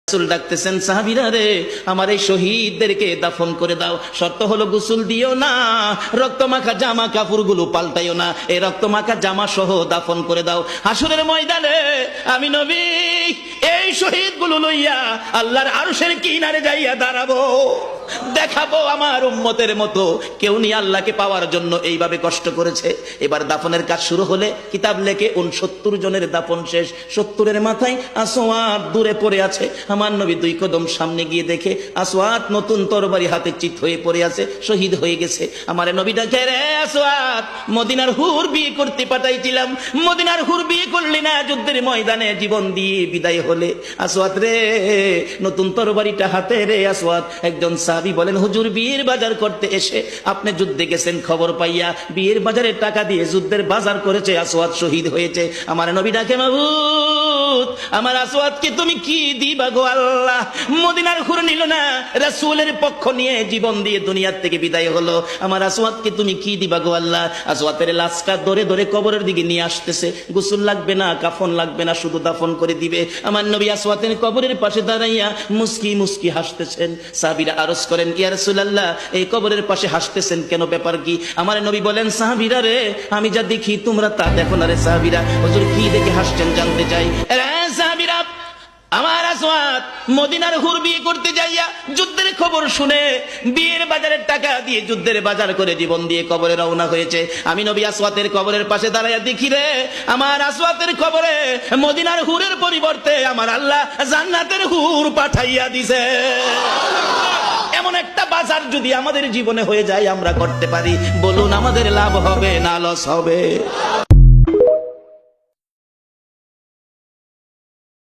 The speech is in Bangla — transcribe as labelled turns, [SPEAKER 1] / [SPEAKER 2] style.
[SPEAKER 1] রাসূল ডাকতেছেন, সাহাবীরা রে, আমার এই শহীদদেরকে দাফন করে দাও। শর্ত হলো গোসল দিও না, রক্তমাখা জামা কাপড়গুলো পাল্টাইও না, এই রক্তমাখা জামা সহ দাফন করে দাও। হাসরের ময়দানে আমি নবী এই শহীদগুলো লইয়া আল্লাহর আরশের কিনারে যাইয়া দাঁড়াবো, দেখাবো আমার উম্মতের মতো কেউ নিয়ে আল্লাহকে পাওয়ার জন্য এইভাবে কষ্ট করেছে। এবার দাফনের কাজ শুরু হলে কিতাব লেখে 69 জনের দাফন শেষ। 70-এর মাথায় আসওয়াদ দূরে পড়ে আছে। আমার নবী 2 কদম সামনে গিয়ে দেখে আসওয়াদ নতুন তরবারি হাতে চিত হয়ে পড়ে আছে, শহীদ হয়ে গেছে। আমার নবী ডাকে, রে আসওয়াদ, মদিনার হুর বিয়ে করতে পাঠাইছিলাম, মদিনার হুর বিয়ে করলি না, যুদ্ধের ময়দানে জীবন দিয়ে বিদায় হলে। আসওয়াদ রে, নতুন তরবারিটা হাতে রে। আসওয়াদ একজন সাহাবী বলেন, হুজুর বিয়ের বাজার করতে এসে আপনি যুদ্ধে গেছেন, খবর পাইয়া বিয়ের বাজারের টাকা দিয়ে যুদ্ধের বাজার করেছে, আসওয়াদ শহীদ হয়েছে। আমার নবী ডাকে, মাবুদ, আমার আসওয়াদকে তুমি কি দিবা গো আল্লাহ? মদিনার হুর নিল না, রাসূলের পক্ষ নিয়ে জীবন দিয়ে দুনিয়ার থেকে বিদায় হলো, আমার আসওয়াদকে তুমি কি দিবা গো আল্লাহ? আসওয়াদের লাশটা ধরে ধরে কবরের দিকে নিয়ে আসতেছে। গোসল লাগবে না, কাফন লাগবে না, শুধু দাফন করে দিবে। আমার নবী আসওয়াদের কবরের পাশে দাঁড়াইয়া মুস্কি মুস্কি হাসতেছেন। সাহাবীরা আরজ করেন, ইয়া রাসূলুল্লাহ, এই কবরের পাশে হাসতেছেন কেন, ব্যাপার কি? আমার নবী বলেন, সাহাবীরা রে, আমি যা দেখি তোমরা তা দেখো না রে। সাহাবীরা, হুজুর কি দেখে হাসছেন জানতে চাই। সাহাবীরা, আমার আসওয়াদ মদিনার হুর বিয়ে করতে যাইয়া যুদ্ধের খবর শুনে বিয়ের বাজারের টাকা দিয়ে যুদ্ধের বাজার করে জীবন দিয়ে কবরে রওনা হয়েছে। আমি নবী আসওয়াদের কবরের পাশে দাঁড়াইয়া দেখি রে, আমার আসওয়াদের কবরে মদিনার হুরের পরিবর্তে আমার আল্লাহ জান্নাতের হুর পাঠাইয়া দিছে। এমন একটা বাজার যদি আমাদের জীবনে হয়ে যায়, আমরা করতে পারি, বলুন আমাদের লাভ হবে না লস হবে?